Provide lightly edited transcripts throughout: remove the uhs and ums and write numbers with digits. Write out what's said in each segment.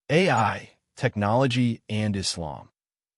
AI, technology, and Islam.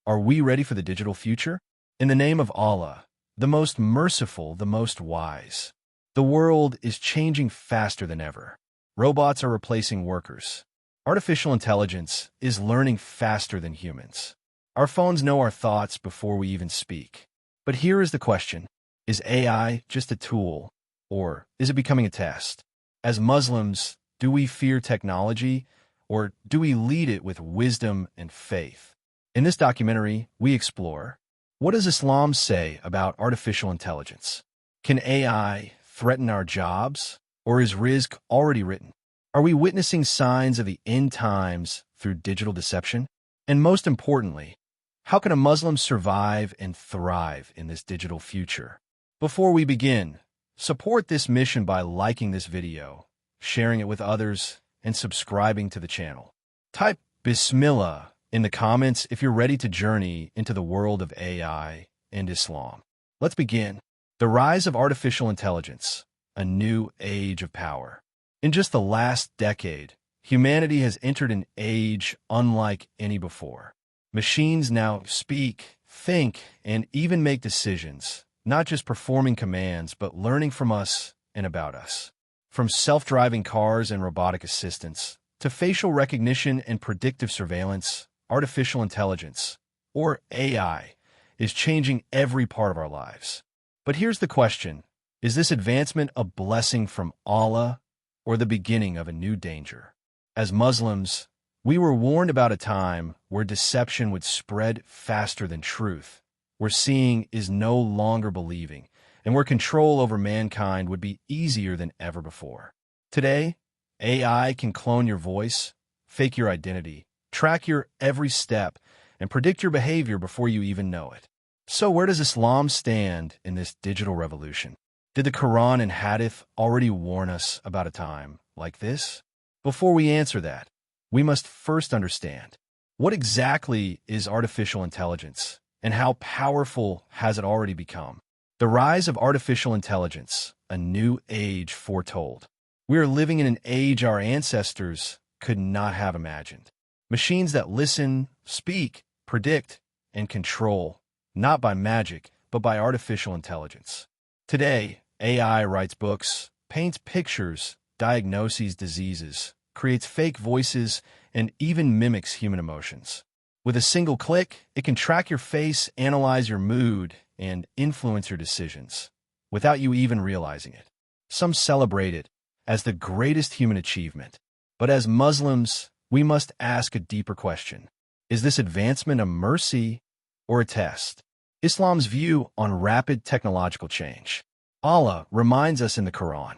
Are we ready for the digital future? In the name of Allah, the most merciful, the most wise. The world is changing faster than ever. Robots are replacing workers. Artificial intelligence is learning faster than humans. Our phones know our thoughts before we even speak. But here is the question. Is AI just a tool, or is it becoming a test? As Muslims, do we fear technology, or do we lead it with wisdom and faith? In this documentary, we explore, what does Islam say about artificial intelligence? Can AI threaten our jobs, or is risk already written? Are we witnessing signs of the end times through digital deception? And most importantly, how can a Muslim survive and thrive in this digital future? Before we begin, support this mission by liking this video, sharing it with others, and subscribing to the channel. Type Bismillah in the comments if you're ready to journey into the world of AI and Islam. Let's begin. The rise of artificial intelligence, a new age of power. In just the last decade, humanity has entered an age unlike any before. Machines now speak, think, and even make decisions, not just performing commands, but learning from us and about us. From self-driving cars and robotic assistants, to facial recognition and predictive surveillance, artificial intelligence, or AI, is changing every part of our lives. But here's the question. Is this advancement a blessing from Allah or the beginning of a new danger? As Muslims, we were warned about a time where deception would spread faster than truth, where seeing is no longer believing, and where control over mankind would be easier than ever before. Today, AI can clone your voice, fake your identity, track your every step, and predict your behavior before you even know it. So where does Islam stand in this digital revolution? Did the Qur'an and Hadith already warn us about a time like this? Before we answer that, we must first understand, what exactly is artificial intelligence, and how powerful has it already become? The rise of artificial intelligence, a new age foretold. We are living in an age our ancestors could not have imagined. Machines that listen, speak, predict, and control, not by magic, but by artificial intelligence. Today, AI writes books, paints pictures, diagnoses diseases, creates fake voices, and even mimics human emotions. With a single click, it can track your face, analyze your mood, and influence your decisions, without you even realizing it. Some celebrate it as the greatest human achievement. But as Muslims, we must ask a deeper question. Is this advancement a mercy or a test? Islam's view on rapid technological change. Allah reminds us in the Quran,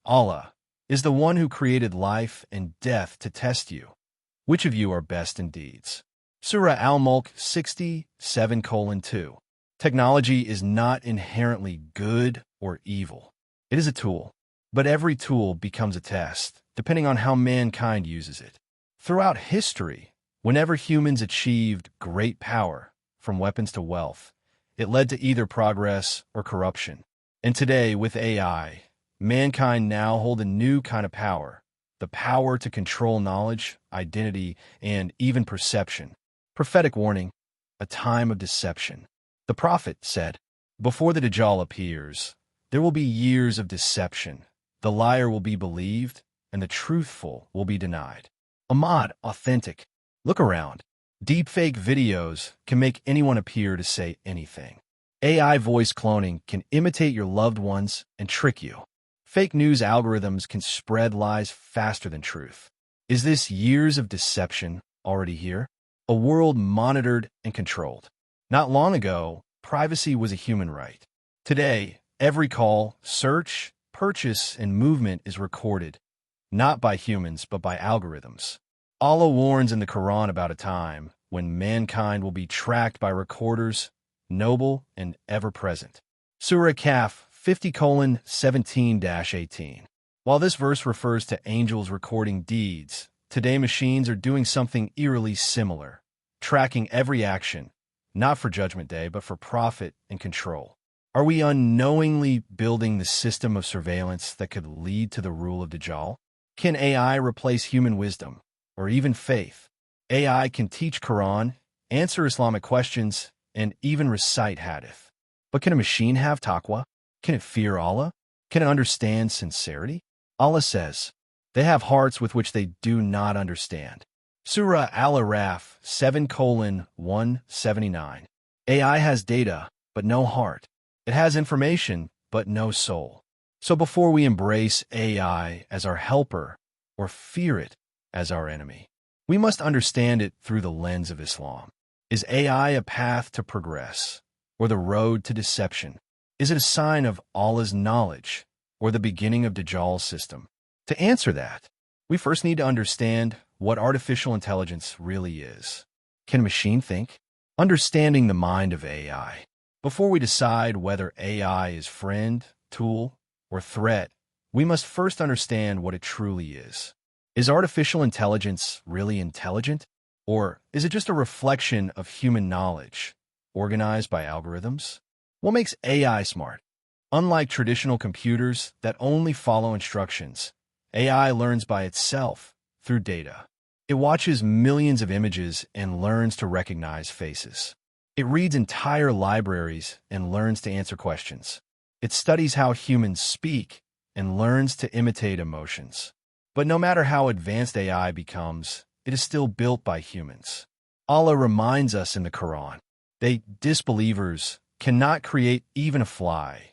Allah, is the one who created life and death to test you. Which of you are best in deeds? Surah Al-Mulk 67:2. Technology is not inherently good or evil. It is a tool, but every tool becomes a test, depending on how mankind uses it. Throughout history, whenever humans achieved great power, from weapons to wealth, it led to either progress or corruption. And today, with AI, mankind now hold a new kind of power, the power to control knowledge, identity, and even perception. Prophetic warning, a time of deception. The prophet said, before the Dajjal appears, there will be years of deception. The liar will be believed, and the truthful will be denied. Ahmad, authentic. Look around. Deepfake videos can make anyone appear to say anything. AI voice cloning can imitate your loved ones and trick you. Fake news algorithms can spread lies faster than truth. Is this years of deception already here? A world monitored and controlled. Not long ago, privacy was a human right. Today, every call, search, purchase, and movement is recorded, not by humans, but by algorithms. Allah warns in the Quran about a time when mankind will be tracked by recorders, noble and ever-present. Surah Kaf 50:17-18. While this verse refers to angels recording deeds, today machines are doing something eerily similar, tracking every action, not for Judgment Day, but for profit and control. Are we unknowingly building the system of surveillance that could lead to the rule of Dajjal? Can AI replace human wisdom? or even faith. AI can teach Qur'an, answer Islamic questions, and even recite Hadith. But can a machine have taqwa? Can it fear Allah? Can it understand sincerity? Allah says, they have hearts with which they do not understand. Surah Al-Araf 7:179. AI has data, but no heart. It has information, but no soul. So before we embrace AI as our helper or fear it as our enemy, we must understand it through the lens of Islam. Is AI a path to progress or the road to deception? Is it a sign of Allah's knowledge or the beginning of Dajjal's system? To answer that, we first need to understand what artificial intelligence really is. Can a machine think? Understanding the mind of AI. Before we decide whether AI is friend, tool, or threat, we must first understand what it truly is. Is artificial intelligence really intelligent? Or is it just a reflection of human knowledge, organized by algorithms? What makes AI smart? Unlike traditional computers that only follow instructions, AI learns by itself through data. It watches millions of images and learns to recognize faces. It reads entire libraries and learns to answer questions. It studies how humans speak and learns to imitate emotions. But no matter how advanced AI becomes, it is still built by humans. Allah reminds us in the Quran, they, disbelievers, cannot create even a fly,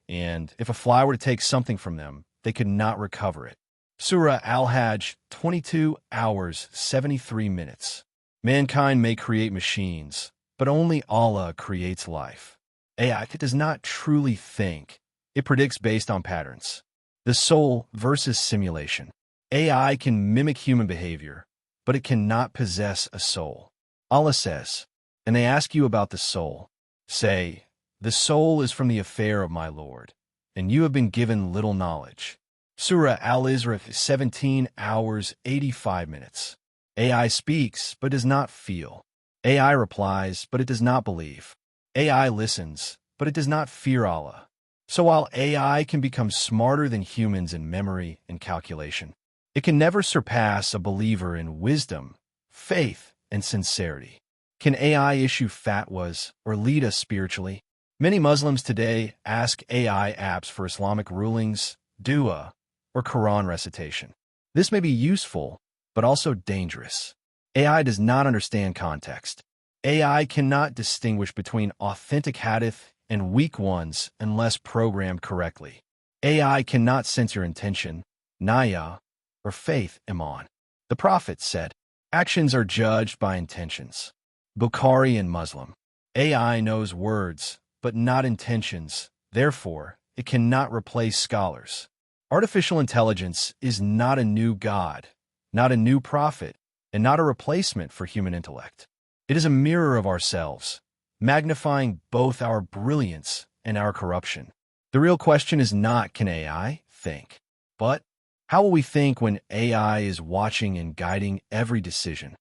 and if a fly were to take something from them, they could not recover it. Surah Al-Hajj 22 hours 73 minutes. Mankind may create machines, but only Allah creates life. AI does not truly think. It predicts based on patterns. The soul versus simulation. AI can mimic human behavior, but it cannot possess a soul. Allah says, and they ask you about the soul. Say, the soul is from the affair of my Lord, and you have been given little knowledge. Surah Al-Isra 17 hours 85 minutes. AI speaks, but does not feel. AI replies, but it does not believe. AI listens, but it does not fear Allah. So while AI can become smarter than humans in memory and calculation, it can never surpass a believer in wisdom, faith, and sincerity. Can AI issue fatwas or lead us spiritually? Many Muslims today ask AI apps for Islamic rulings, dawah, or Quran recitation. This may be useful, but also dangerous. AI does not understand context. AI cannot distinguish between authentic hadith and weak ones unless programmed correctly. AI cannot sense your intention, niyah, or faith, iman. The Prophet said, actions are judged by intentions. Bukhari and Muslim. AI knows words, but not intentions. Therefore, it cannot replace scholars. Artificial intelligence is not a new god, not a new prophet, and not a replacement for human intellect. It is a mirror of ourselves, magnifying both our brilliance and our corruption. The real question is not, can AI think? But, how will we think when AI is watching and guiding every decision?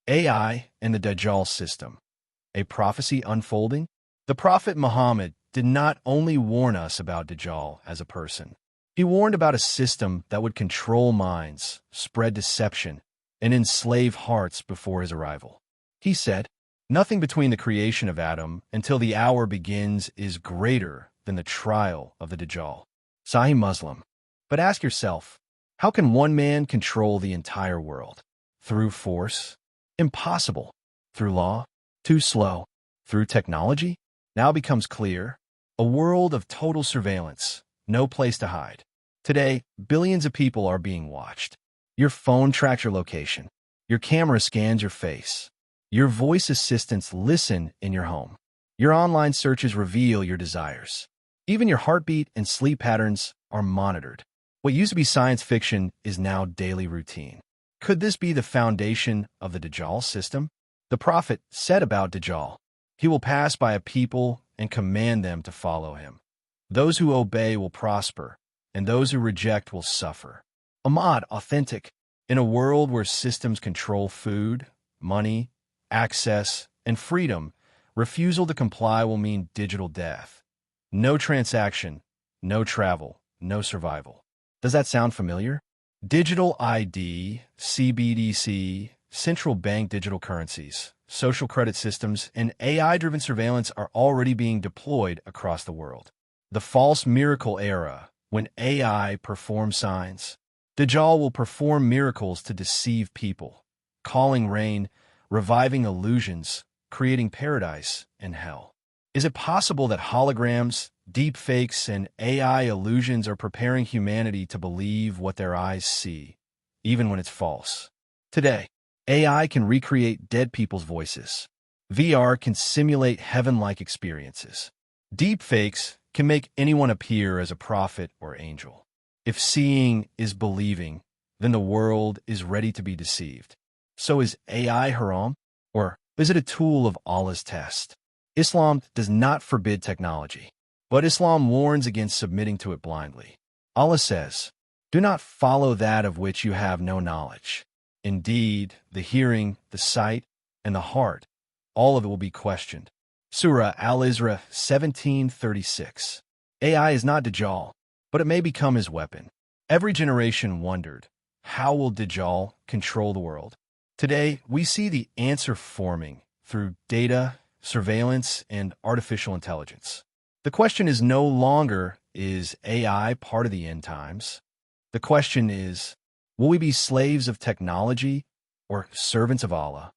AI and the Dajjal system. A prophecy unfolding? The Prophet Muhammad did not only warn us about Dajjal as a person. He warned about a system that would control minds, spread deception, and enslave hearts before his arrival. He said, nothing between the creation of Adam until the hour begins is greater than the trial of the Dajjal. Sahih Muslim. But ask yourself, how can one man control the entire world? Through force? Impossible. Through law? Too slow. Through technology? Now becomes clear. A world of total surveillance, no place to hide. Today, billions of people are being watched. Your phone tracks your location. Your camera scans your face. Your voice assistants listen in your home. Your online searches reveal your desires. Even your heartbeat and sleep patterns are monitored. What used to be science fiction is now daily routine. Could this be the foundation of the Dajjal system? The Prophet said about Dajjal, he will pass by a people and command them to follow him. Those who obey will prosper, and those who reject will suffer. Ahmad, authentic. In a world where systems control food, money, access, and freedom, refusal to comply will mean digital death. No transaction, no travel, no survival. Does that sound familiar? Digital ID, CBDC, central bank digital currencies, social credit systems, and AI-driven surveillance are already being deployed across the world. The false miracle era, when AI performs signs. Dajjal will perform miracles to deceive people, calling rain, reviving illusions, creating paradise and hell. Is it possible that holograms, deepfakes, and AI illusions are preparing humanity to believe what their eyes see, even when it's false? Today, AI can recreate dead people's voices. VR can simulate heaven-like experiences. Deepfakes can make anyone appear as a prophet or angel. If seeing is believing, then the world is ready to be deceived. So is AI haram, or is it a tool of Allah's test? Islam does not forbid technology, but Islam warns against submitting to it blindly. Allah says, "Do not follow that of which you have no knowledge. Indeed, the hearing, the sight, and the heart, all of it will be questioned." Surah Al-Isra 17:36. AI is not Dajjal, but it may become his weapon. Every generation wondered, how will Dajjal control the world? Today, we see the answer forming through data, surveillance, and artificial intelligence. The question is no longer, is AI part of the end times? The question is, will we be slaves of technology or servants of Allah?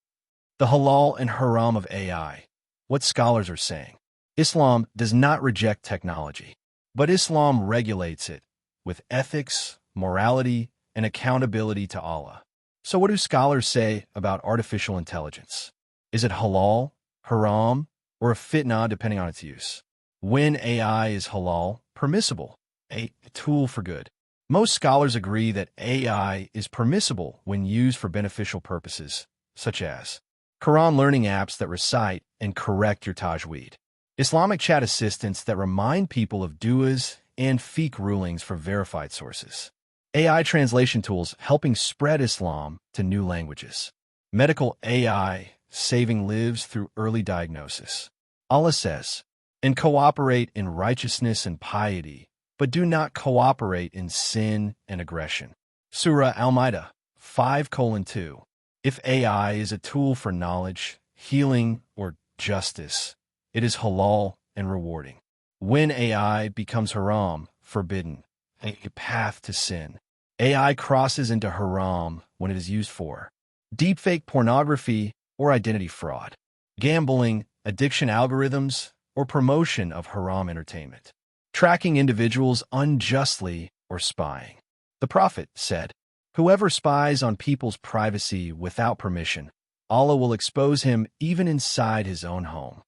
The halal and haram of AI. What scholars are saying. Islam does not reject technology, but Islam regulates it with ethics, morality, and accountability to Allah. So what do scholars say about artificial intelligence? Is it halal, haram, or a fitna depending on its use? When AI is halal, permissible, a tool for good. Most scholars agree that AI is permissible when used for beneficial purposes, such as Qur'an learning apps that recite and correct your tajweed, Islamic chat assistants that remind people of du'as and fiqh rulings from verified sources, AI translation tools helping spread Islam to new languages, medical AI saving lives through early diagnosis. Allah says, "And cooperate in righteousness and piety, but do not cooperate in sin and aggression." Surah Al-Ma'idah 5:2. If AI is a tool for knowledge, healing, or justice, it is halal and rewarding. When AI becomes haram, forbidden, a path to sin, AI crosses into haram when it is used for deepfake pornography or identity fraud, gambling, addiction algorithms, or promotion of haram entertainment, tracking individuals unjustly or spying. The Prophet said, "Whoever spies on people's privacy without permission, Allah will expose him even inside his own home."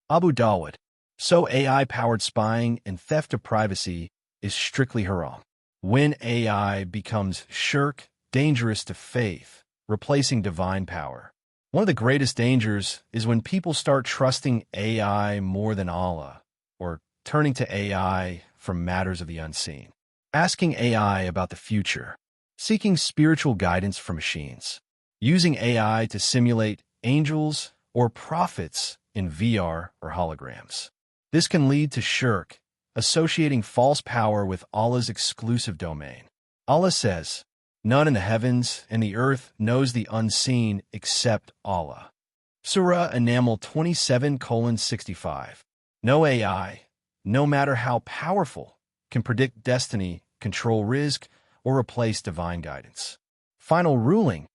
Abu Dawud. So AI-powered spying and theft of privacy is strictly haram. When AI becomes shirk, dangerous to faith, replacing divine power. One of the greatest dangers is when people start trusting AI more than Allah, or turning to AI for matters of the unseen, asking AI about the future, seeking spiritual guidance from machines, using AI to simulate angels or prophets in VR or holograms. This can lead to shirk, associating false power with Allah's exclusive domain. Allah says, "None in the heavens and the earth knows the unseen except Allah." Surah An-Naml 27:65. No AI, no matter how powerful, can predict destiny, control rizq, or replace divine guidance. Final ruling.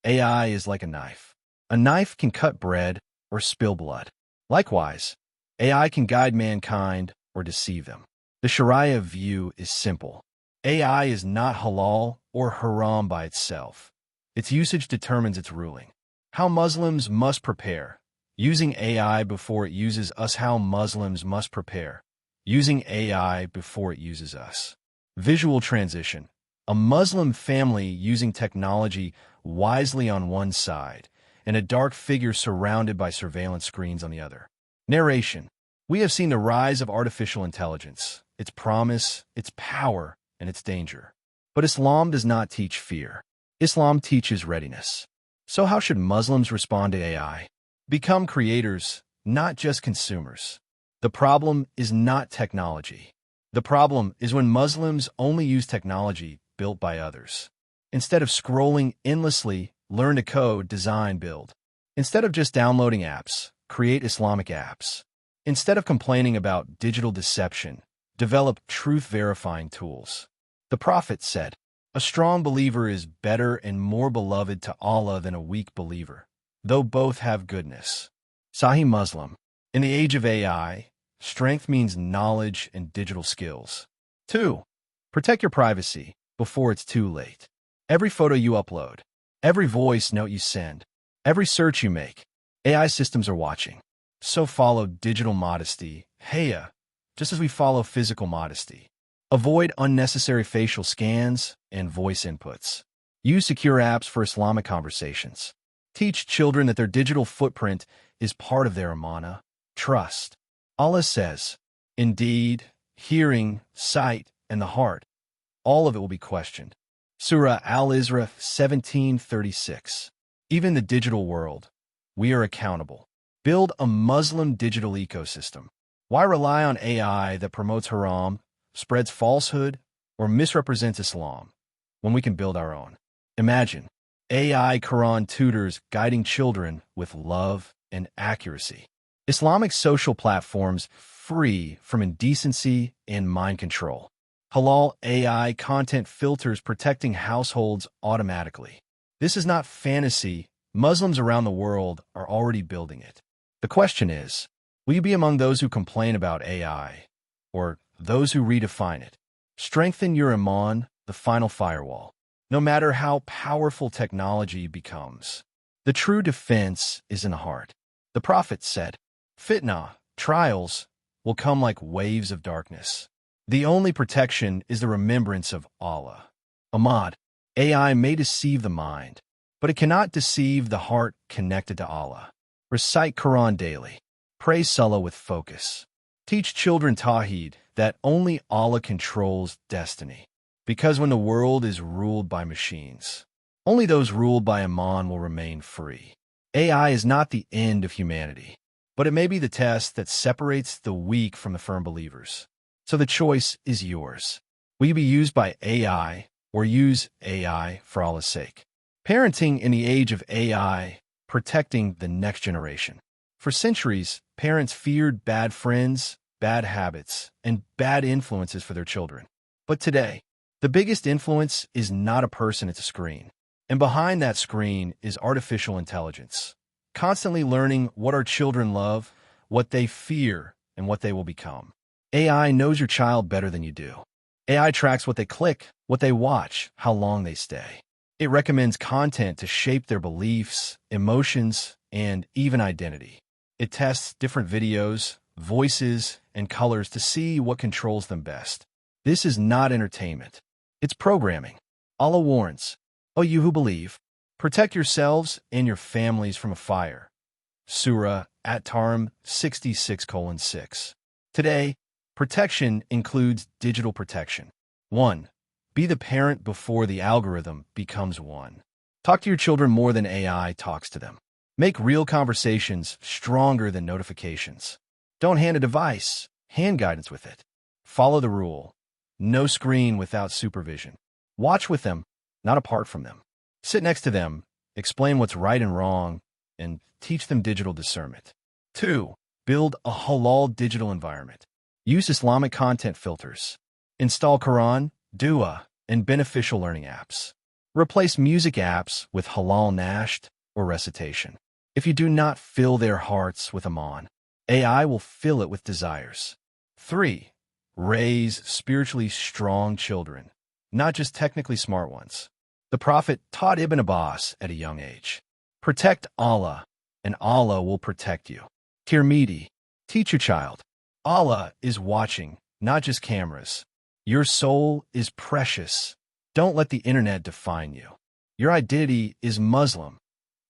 AI is like a knife. A knife can cut bread or spill blood. Likewise, AI can guide mankind or deceive them. The Sharia view is simple. AI is not halal or haram by itself. Its usage determines its ruling. How Muslims must prepare. Using AI before it uses us. How Muslims must prepare. Using AI before it uses us. Visual transition. A Muslim family using technology wisely on one side, and a dark figure surrounded by surveillance screens on the other. Narration. We have seen the rise of artificial intelligence, its promise, its power, and its danger. But Islam does not teach fear. Islam teaches readiness. So how should Muslims respond to AI? Become creators, not just consumers. The problem is not technology. The problem is when Muslims only use technology built by others. Instead of scrolling endlessly, learn to code, design, build. Instead of just downloading apps, create Islamic apps. Instead of complaining about digital deception, develop truth-verifying tools. The Prophet said, "A strong believer is better and more beloved to Allah than a weak believer, though both have goodness." Sahih Muslim. In the age of AI, strength means knowledge and digital skills. 2. Protect your privacy before it's too late. Every photo you upload, every voice note you send, every search you make, AI systems are watching. So follow digital modesty, haya, just as we follow physical modesty. Avoid unnecessary facial scans and voice inputs. Use secure apps for Islamic conversations. Teach children that their digital footprint is part of their amana, trust. Allah says, "Indeed, hearing, sight, and the heart, all of it will be questioned." Surah Al-Isra 17:36. Even the digital world, we are accountable. Build a Muslim digital ecosystem. Why rely on AI that promotes haram, spreads falsehood, or misrepresents Islam when we can build our own? Imagine AI Quran tutors guiding children with love and accuracy. Islamic social platforms free from indecency and mind control. Halal AI content filters protecting households automatically. This is not fantasy. Muslims around the world are already building it. The question is, will you be among those who complain about AI, or those who redefine it? Strengthen your iman, the final firewall. No matter how powerful technology becomes, the true defense is in the heart. The Prophet said, "Fitna, trials, will come like waves of darkness. The only protection is the remembrance of Allah." Ahmad, AI may deceive the mind, but it cannot deceive the heart connected to Allah. Recite Quran daily. Pray Salah with focus. Teach children Tawheed, that only Allah controls destiny. Because when the world is ruled by machines, only those ruled by Iman will remain free. AI is not the end of humanity, but it may be the test that separates the weak from the firm believers. So the choice is yours. Will you be used by AI or use AI for Allah's sake? Parenting in the age of AI, protecting the next generation. For centuries, parents feared bad friends, bad habits, and bad influences for their children. But today, the biggest influence is not a person, it's a screen. And behind that screen is artificial intelligence, constantly learning what our children love, what they fear, and what they will become. AI knows your child better than you do. AI tracks what they click, what they watch, how long they stay. It recommends content to shape their beliefs, emotions, and even identity. It tests different videos, voices, and colors to see what controls them best. This is not entertainment. It's programming. Allah warns, "O you who believe, protect yourselves and your families from a fire." Surah At-Tarim 66:6. Today, protection includes digital protection. 1. Be the parent before the algorithm becomes one. Talk to your children more than AI talks to them. Make real conversations stronger than notifications. Don't hand a device, hand guidance with it. Follow the rule. No screen without supervision. Watch with them, not apart from them. Sit next to them, explain what's right and wrong, and teach them digital discernment. 2. Build a halal digital environment. Use Islamic content filters. Install Quran, dawah, and beneficial learning apps. Replace music apps with halal nasht or recitation. If you do not fill their hearts with Aman, AI will fill it with desires. 3. Raise spiritually strong children, not just technically smart ones. The Prophet taught Ibn Abbas at a young age. Protect Allah, and Allah will protect you. Tirmidhi, teach your child. Allah is watching, not just cameras. Your soul is precious. Don't let the internet define you. Your identity is Muslim,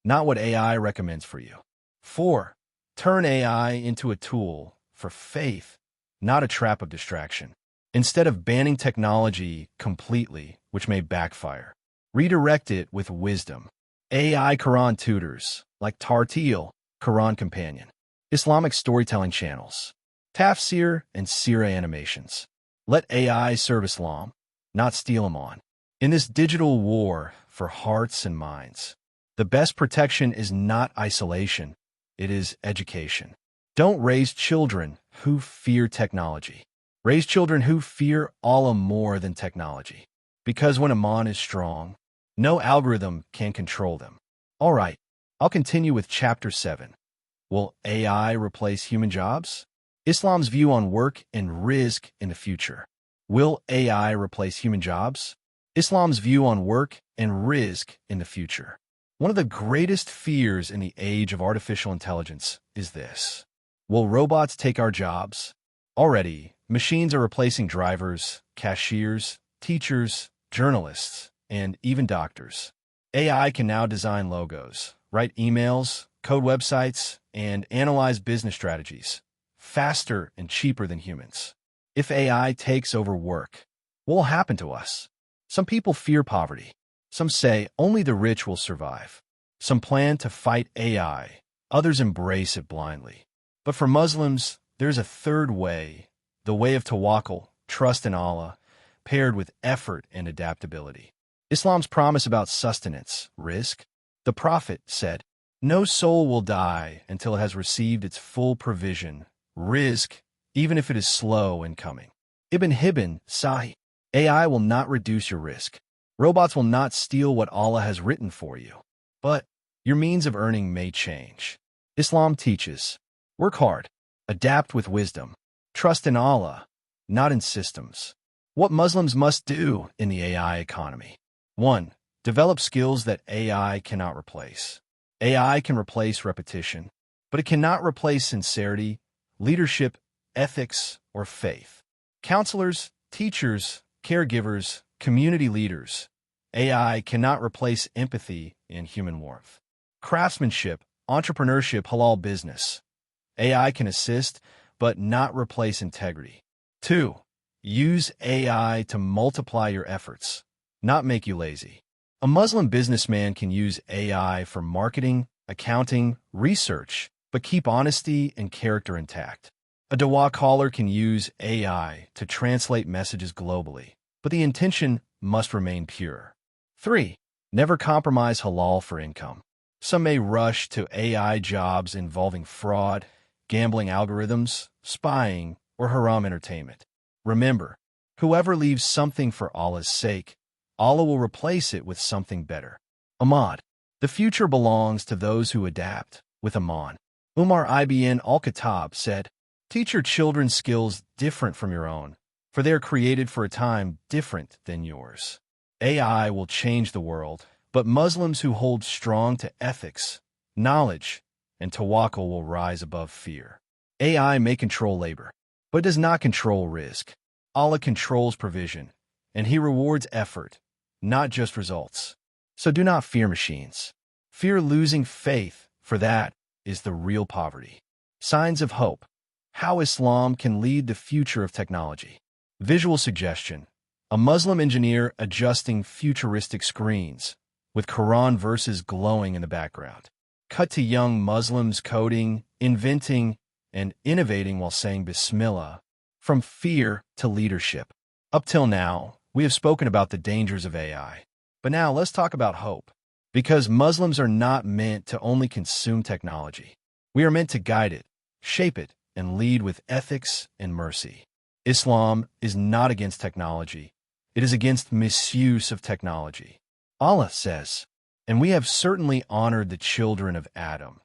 not what AI recommends for you. 4. Turn AI into a tool for faith, not a trap of distraction. Instead of banning technology completely, which may backfire, redirect it with wisdom. AI Quran tutors, like Tartil, Quran Companion, Islamic storytelling channels, tafsir and seerah animations. Let AI serve Islam, not steal Iman. In this digital war for hearts and minds, the best protection is not isolation, it is education. Don't raise children who fear technology. Raise children who fear Allah more than technology. Because when Iman is strong, no algorithm can control them. All right, I'll continue with Chapter 7. Will AI replace human jobs? Islam's view on work and rizq in the future. Will AI replace human jobs? Islam's view on work and rizq in the future. One of the greatest fears in the age of artificial intelligence is this. Will robots take our jobs? Already, machines are replacing drivers, cashiers, teachers, journalists, and even doctors. AI can now design logos, write emails, code websites, and analyze business strategies faster and cheaper than humans. If AI takes over work, what will happen to us? Some people fear poverty. Some say only the rich will survive. Some plan to fight AI. Others embrace it blindly. But for Muslims, there's a third way, the way of tawakkul, trust in Allah, paired with effort and adaptability. Islam's promise about sustenance, rizq. The Prophet said, "No soul will die until it has received its full provision, rizq, even if it is slow in coming." Ibn Hibban, Sahih. AI will not reduce your rizq. Robots will not steal what Allah has written for you. But your means of earning may change. Islam teaches, work hard, adapt with wisdom, trust in Allah, not in systems. What Muslims must do in the AI economy. 1. Develop skills that AI cannot replace. AI can replace repetition, but it cannot replace sincerity, leadership, ethics, or faith. Counselors, teachers, caregivers, community leaders. AI cannot replace empathy and human warmth. Craftsmanship, entrepreneurship, halal business. AI can assist, but not replace integrity. 2. Use AI to multiply your efforts, not make you lazy. A Muslim businessman can use AI for marketing, accounting, research, but keep honesty and character intact. A dawah caller can use AI to translate messages globally, but the intention must remain pure. 3. Never compromise halal for income. Some may rush to AI jobs involving fraud, gambling algorithms, spying, or haram entertainment. Remember, whoever leaves something for Allah's sake, Allah will replace it with something better. Ahmad. The future belongs to those who adapt with Aman. Umar ibn al-Khattab said, "Teach your children skills different from your own, for they are created for a time different than yours." AI will change the world, but Muslims who hold strong to ethics, knowledge, and tawakkul will rise above fear. AI may control labor, but does not control rizq. Allah controls provision, and He rewards effort, not just results. So do not fear machines. Fear losing faith, for that is the real poverty. Signs of hope. How Islam can lead the future of technology. Visual suggestion. A Muslim engineer adjusting futuristic screens, with Quran verses glowing in the background. Cut to young Muslims coding, inventing, and innovating while saying Bismillah. From fear to leadership. Up till now, we have spoken about the dangers of AI. But now let's talk about hope. Because Muslims are not meant to only consume technology. We are meant to guide it, shape it, and lead with ethics and mercy. Islam is not against technology. It is against misuse of technology. Allah says, "And we have certainly honored the children of Adam."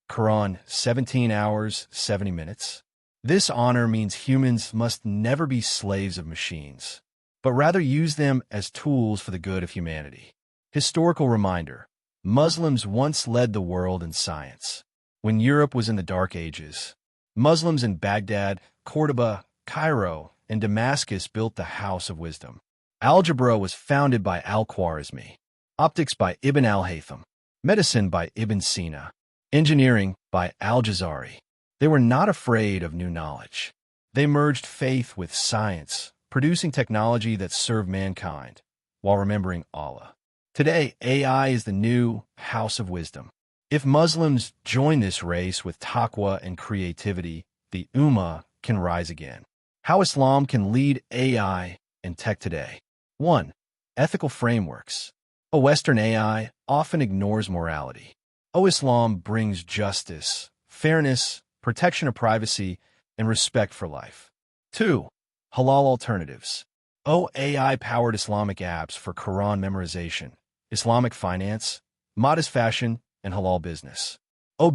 Quran 17 hours, 70 minutes. This honor means humans must never be slaves of machines, but rather use them as tools for the good of humanity. Historical reminder. Muslims once led the world in science. When Europe was in the Dark Ages, Muslims in Baghdad, Cordoba, Cairo, and Damascus built the House of Wisdom. Algebra was founded by Al-Khwarizmi, optics by Ibn al-Haytham, medicine by Ibn Sina, engineering by Al-Jazari. They were not afraid of new knowledge. They merged faith with science, producing technology that served mankind, while remembering Allah. Today, AI is the new House of Wisdom. If Muslims join this race with taqwa and creativity, the Ummah can rise again. How Islam can lead AI and tech today. 1. ethical frameworks. A Western AI often ignores morality. Islam brings justice, fairness, protection of privacy, and respect for life. 2. Halal alternatives. AI-powered Islamic apps for Quran memorization, Islamic finance, modest fashion, and halal business.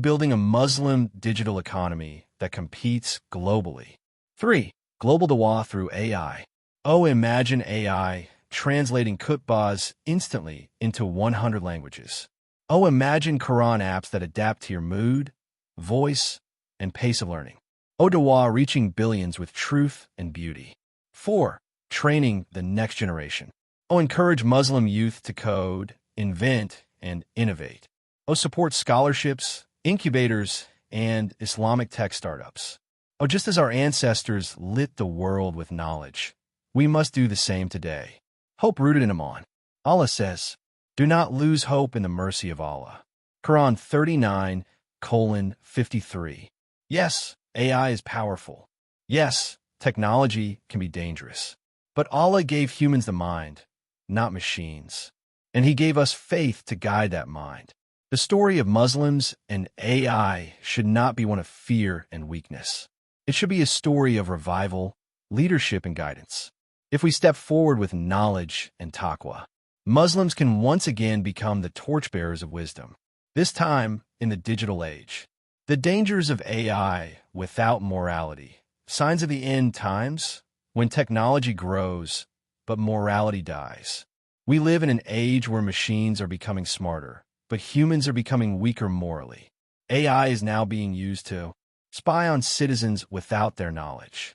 Building a Muslim digital economy that competes globally. 3. Global dawah through AI. Imagine AI translating khutbahs instantly into 100 languages. Imagine Quran apps that adapt to your mood, voice, and pace of learning. Dawah reaching billions with truth and beauty. 4. Training the next generation. Encourage Muslim youth to code, invent, and innovate. Support scholarships, incubators, and Islamic tech startups. Just as our ancestors lit the world with knowledge, we must do the same today. Hope rooted in Iman. Allah says, "Do not lose hope in the mercy of Allah." Quran 39:53. Yes, AI is powerful. Yes, technology can be dangerous. But Allah gave humans the mind, not machines. And He gave us faith to guide that mind. The story of Muslims and AI should not be one of fear and weakness. It should be a story of revival, leadership, and guidance. If we step forward with knowledge and taqwa, Muslims can once again become the torchbearers of wisdom, this time in the digital age. The dangers of AI without morality. Signs of the end times, when technology grows, but morality dies. We live in an age where machines are becoming smarter, but humans are becoming weaker morally. AI is now being used to spy on citizens without their knowledge.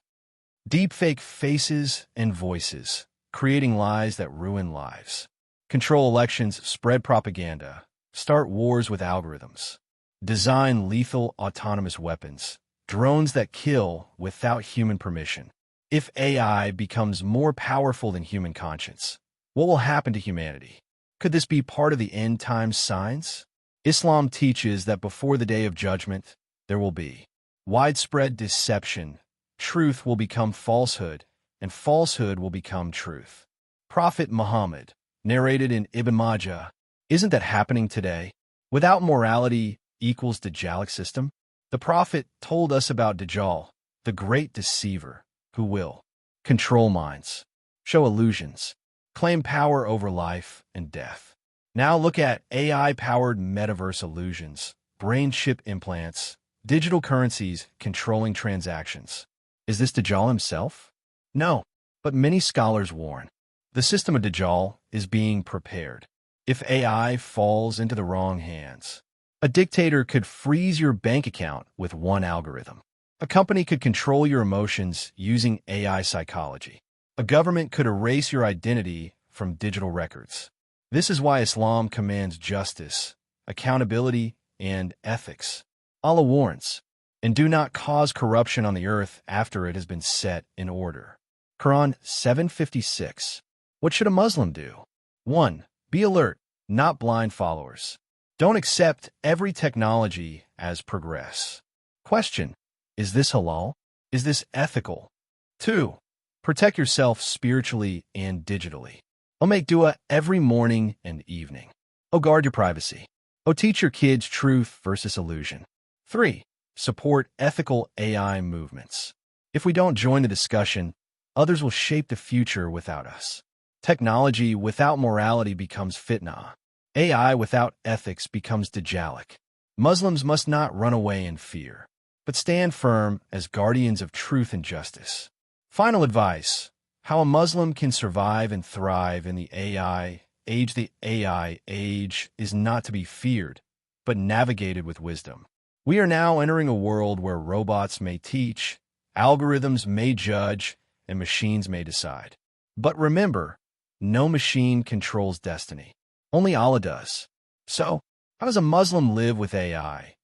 Deepfake faces and voices, creating lies that ruin lives. Control elections, spread propaganda, start wars with algorithms. Design lethal autonomous weapons, drones that kill without human permission. If AI becomes more powerful than human conscience, what will happen to humanity? Could this be part of the end times signs? Islam teaches that before the day of judgment, there will be widespread deception. Truth will become falsehood, and falsehood will become truth. Prophet Muhammad, narrated in Ibn Majah, isn't that happening today? Without morality equals Dajjalic system? The Prophet told us about Dajjal, the great deceiver, who will control minds, show illusions, claim power over life and death. Now look at AI-powered metaverse illusions, brain chip implants, digital currencies controlling transactions. Is this Dajjal himself? No, but many scholars warn. The system of Dajjal is being prepared. If AI falls into the wrong hands, a dictator could freeze your bank account with one algorithm. A company could control your emotions using AI psychology. A government could erase your identity from digital records. This is why Islam commands justice, accountability, and ethics. Allah warns, "And do not cause corruption on the earth after it has been set in order." Quran 7:56. What should a Muslim do? 1. Be alert, not blind followers. Don't accept every technology as progress. Question: is this halal? Is this ethical? 2. Protect yourself spiritually and digitally. Make dua every morning and evening. Guard your privacy. Teach your kids truth versus illusion. 3. Support ethical AI movements. If we don't join the discussion, others will shape the future without us. Technology without morality becomes fitna. AI without ethics becomes Dajjalic. Muslims must not run away in fear, but stand firm as guardians of truth and justice. Final advice: how a Muslim can survive and thrive in the AI age. The AI age is not to be feared, but navigated with wisdom. We are now entering a world where robots may teach, algorithms may judge, and machines may decide. But remember, no machine controls destiny. Only Allah does. So, how does a Muslim live with AI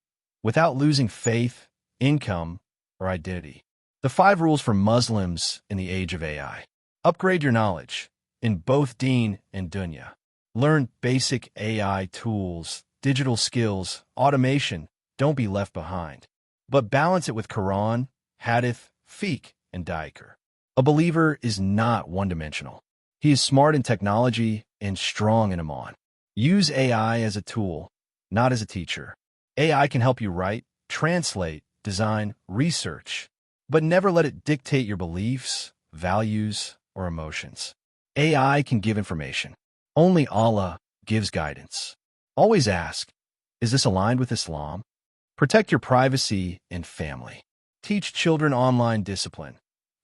without losing faith, income, or identity? The 5 rules for Muslims in the age of AI. Upgrade your knowledge in both deen and dunya. Learn basic AI tools, digital skills, automation. Don't be left behind. But balance it with Quran, Hadith, fiqh, and dhikr. A believer is not one-dimensional. He is smart in technology and strong in Iman. Use AI as a tool, not as a teacher. AI can help you write, translate, design, research, but never let it dictate your beliefs, values, or emotions. AI can give information. Only Allah gives guidance. Always ask, is this aligned with Islam? Protect your privacy and family. Teach children online discipline.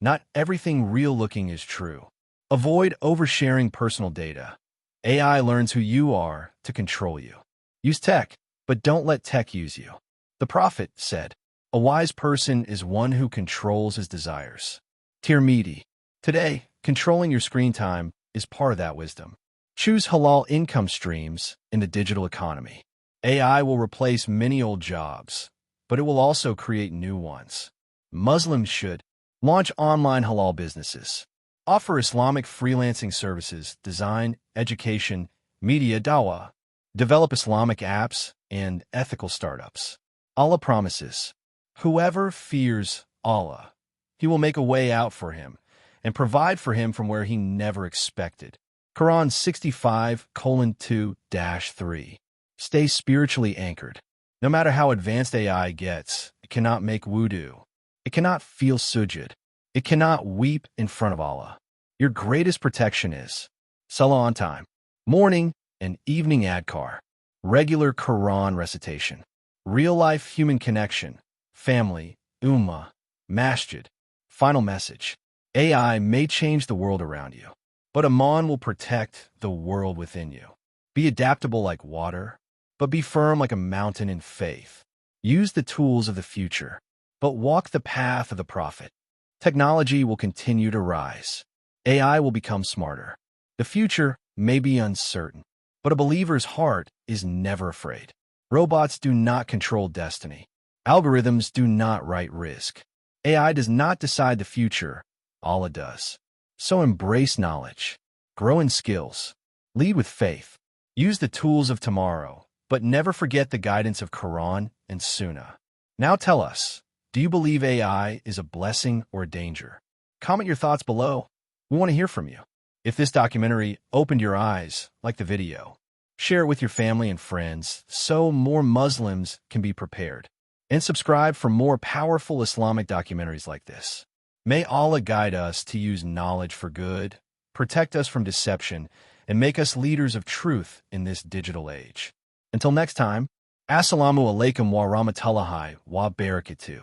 Not everything real-looking is true. Avoid oversharing personal data. AI learns who you are to control you. Use tech, but don't let tech use you. The Prophet said, a wise person is one who controls his desires. Tirmidhi. Today, controlling your screen time is part of that wisdom. Choose halal income streams in the digital economy. AI will replace many old jobs, but it will also create new ones. Muslims should launch online halal businesses, offer Islamic freelancing services, design, education, media, dawah, develop Islamic apps, and ethical startups. Allah promises, whoever fears Allah, He will make a way out for him and provide for him from where he never expected. Quran 65:2-3. Stay spiritually anchored. No matter how advanced AI gets, it cannot make wudu. It cannot feel sujud. It cannot weep in front of Allah. Your greatest protection is Salah on time, morning and evening adkar, regular Quran recitation, real-life human connection, family, ummah, masjid. Final message. AI may change the world around you, but Aman will protect the world within you. Be adaptable like water, but be firm like a mountain in faith. Use the tools of the future, but walk the path of the Prophet. Technology will continue to rise. AI will become smarter. The future may be uncertain, but a believer's heart is never afraid. Robots do not control destiny. Algorithms do not write risk. AI does not decide the future. Allah does. So embrace knowledge. Grow in skills. Lead with faith. Use the tools of tomorrow, but never forget the guidance of Quran and Sunnah. Now tell us, do you believe AI is a blessing or a danger? Comment your thoughts below. We want to hear from you. If this documentary opened your eyes, like the video, share it with your family and friends so more Muslims can be prepared. And subscribe for more powerful Islamic documentaries like this. May Allah guide us to use knowledge for good, protect us from deception, and make us leaders of truth in this digital age. Until next time, Assalamu alaikum wa rahmatullahi wa barakatuh.